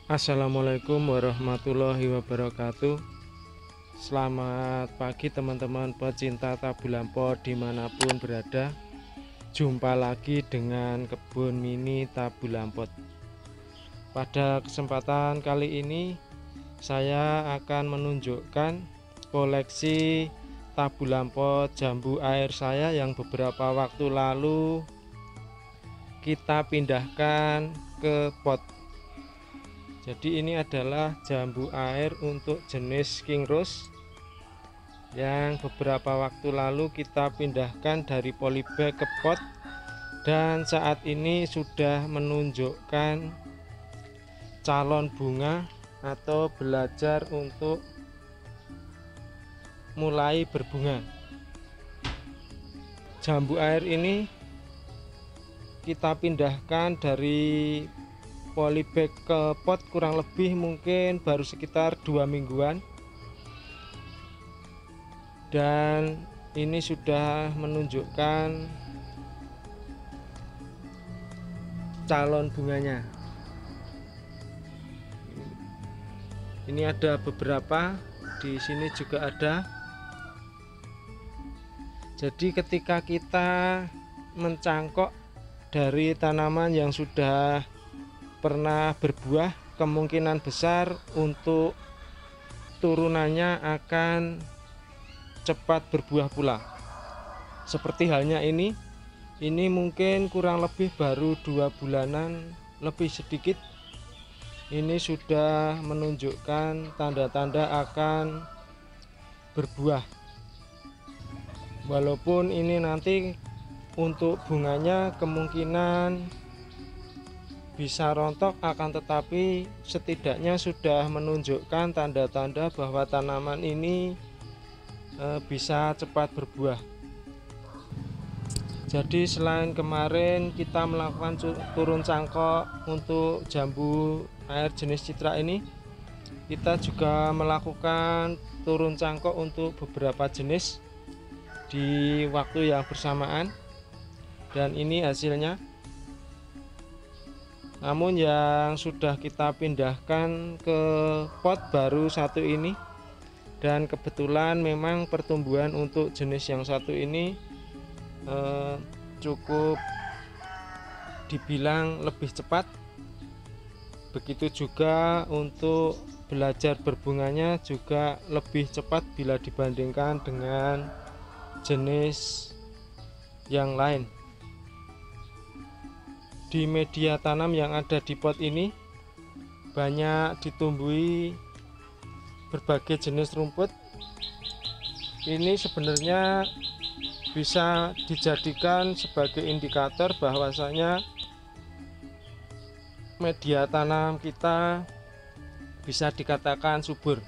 Assalamualaikum warahmatullahi wabarakatuh. Selamat pagi teman-teman pecinta tabulan pot dimanapun berada. Jumpa lagi dengan kebun mini tabulan pot. Pada kesempatan kali ini saya akan menunjukkan koleksi tabulan pot jambu air saya yang beberapa waktu lalu kita pindahkan ke pot. Jadi ini adalah jambu air untuk jenis King Rose yang beberapa waktu lalu kita pindahkan dari polybag ke pot, dan saat ini sudah menunjukkan calon bunga atau belajar untuk mulai berbunga. Jambu air ini kita pindahkan dari polybag ke pot kurang lebih mungkin baru sekitar 2 mingguan, dan ini sudah menunjukkan calon bunganya. Ini ada beberapa, di sini juga ada. Jadi ketika kita mencangkok dari tanaman yang sudah pernah berbuah, kemungkinan besar untuk turunannya akan cepat berbuah pula. Seperti halnya ini mungkin kurang lebih baru 2 bulanan lebih sedikit. Ini sudah menunjukkan tanda-tanda akan berbuah. Walaupun ini nanti untuk bunganya kemungkinan bisa rontok, akan tetapi setidaknya sudah menunjukkan tanda-tanda bahwa tanaman ini bisa cepat berbuah. Jadi selain kemarin kita melakukan turun cangkok untuk jambu air jenis Citra ini, kita juga melakukan turun cangkok untuk beberapa jenis di waktu yang bersamaan, dan ini hasilnya. Namun yang sudah kita pindahkan ke pot baru satu ini, dan kebetulan memang pertumbuhan untuk jenis yang satu ini cukup dibilang lebih cepat. Begitu juga untuk belajar berbunganya juga lebih cepat bila dibandingkan dengan jenis yang lain. Di media tanam yang ada di pot ini banyak ditumbuhi berbagai jenis rumput. Ini sebenarnya bisa dijadikan sebagai indikator bahwasanya media tanam kita bisa dikatakan subur.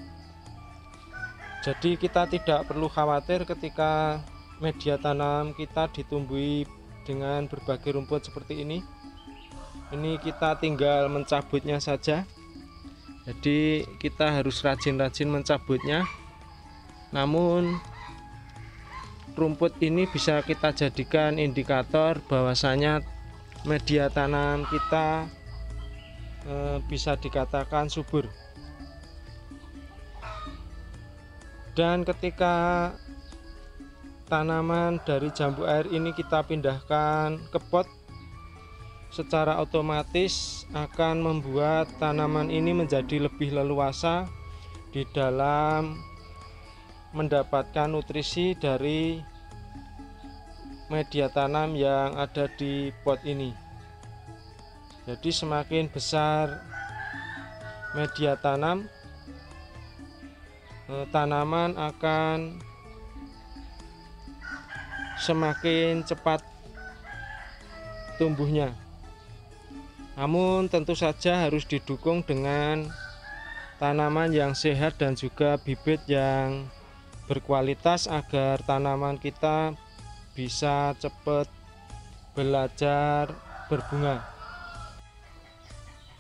Jadi kita tidak perlu khawatir ketika media tanam kita ditumbuhi dengan berbagai rumput seperti ini. Ini kita tinggal mencabutnya saja. Jadi kita harus rajin-rajin mencabutnya. Namun rumput ini bisa kita jadikan indikator bahwasanya media tanam kita bisa dikatakan subur. Dan ketika tanaman dari jambu air ini kita pindahkan ke pot, secara otomatis akan membuat tanaman ini menjadi lebih leluasa di dalam mendapatkan nutrisi dari media tanam yang ada di pot ini. Jadi semakin besar media tanam, tanaman akan semakin cepat tumbuhnya. Namun tentu saja harus didukung dengan tanaman yang sehat dan juga bibit yang berkualitas agar tanaman kita bisa cepat belajar berbunga.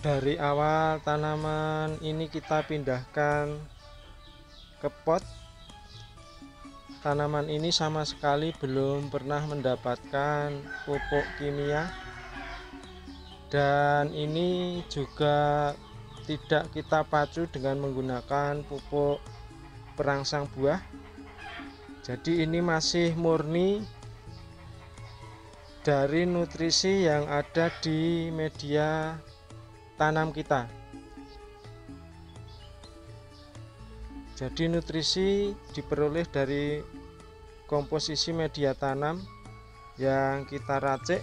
Dari awal tanaman ini kita pindahkan ke pot, tanaman ini sama sekali belum pernah mendapatkan pupuk kimia, dan ini juga tidak kita pacu dengan menggunakan pupuk perangsang buah. Jadi ini masih murni dari nutrisi yang ada di media tanam kita. Jadi nutrisi diperoleh dari komposisi media tanam yang kita racik,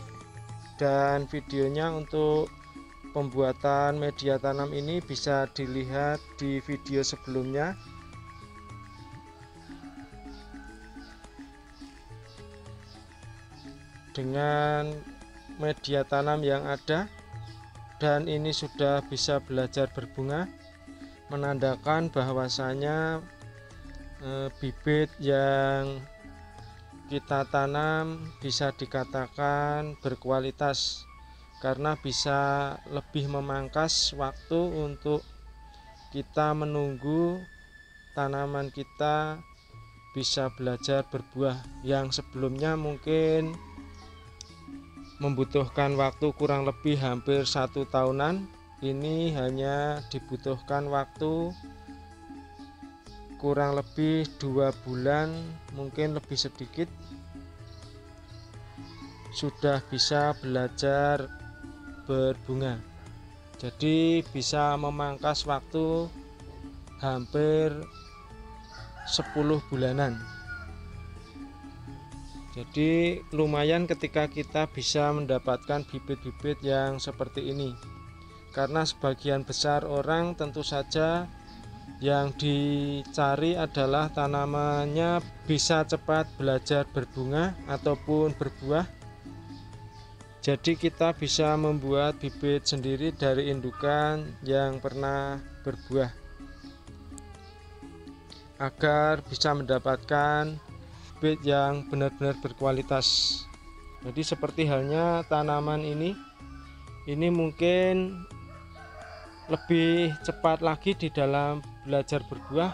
dan videonya untuk pembuatan media tanam ini bisa dilihat di video sebelumnya. Dengan media tanam yang ada, dan ini sudah bisa belajar berbunga, menandakan bahwasanya bibit yang kita tanam bisa dikatakan berkualitas, karena bisa lebih memangkas waktu untuk kita menunggu tanaman kita bisa belajar berbuah. Yang sebelumnya mungkin membutuhkan waktu kurang lebih hampir 1 tahunan, ini hanya dibutuhkan waktu kurang lebih 2 bulan, mungkin lebih sedikit, sudah bisa belajar berbunga. Jadi bisa memangkas waktu hampir 10 bulanan. Jadi lumayan ketika kita bisa mendapatkan bibit-bibit yang seperti ini, karena sebagian besar orang tentu saja yang dicari adalah tanamannya bisa cepat belajar berbunga ataupun berbuah. Jadi kita bisa membuat bibit sendiri dari indukan yang pernah berbuah agar bisa mendapatkan bibit yang benar-benar berkualitas. Jadi seperti halnya tanaman ini mungkin lebih cepat lagi di dalam belajar berbuah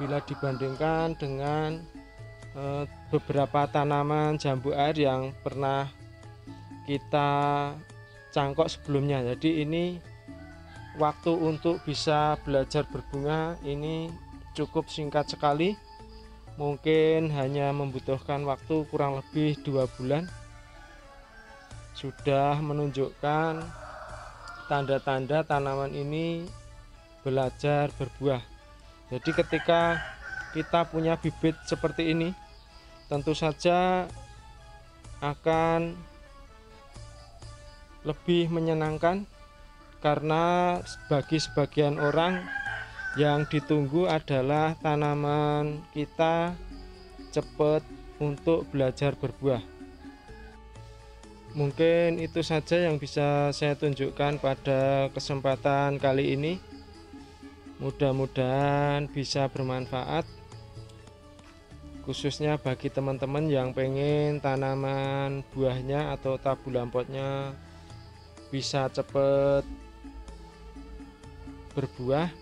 bila dibandingkan dengan beberapa tanaman jambu air yang pernah kita cangkok sebelumnya. Jadi ini waktu untuk bisa belajar berbunga ini cukup singkat sekali, mungkin hanya membutuhkan waktu kurang lebih 2 bulan, sudah menunjukkan tanda-tanda tanaman ini belajar berbuah. Jadi ketika kita punya bibit seperti ini, tentu saja akan lebih menyenangkan, karena bagi sebagian orang yang ditunggu adalah tanaman kita cepat untuk belajar berbuah. Mungkin itu saja yang bisa saya tunjukkan pada kesempatan kali ini. Mudah-mudahan bisa bermanfaat, khususnya bagi teman-teman yang pengen tanaman buahnya atau tabu lampotnya bisa cepat berbuah.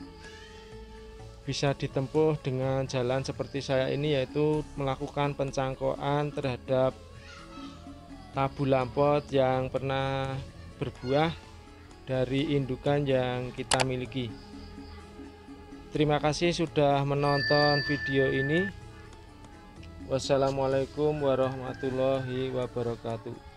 Bisa ditempuh dengan jalan seperti saya ini, yaitu melakukan pencangkokan terhadap tabu lampot yang pernah berbuah dari indukan yang kita miliki. Terima kasih sudah menonton video ini. Wassalamualaikum warahmatullahi wabarakatuh.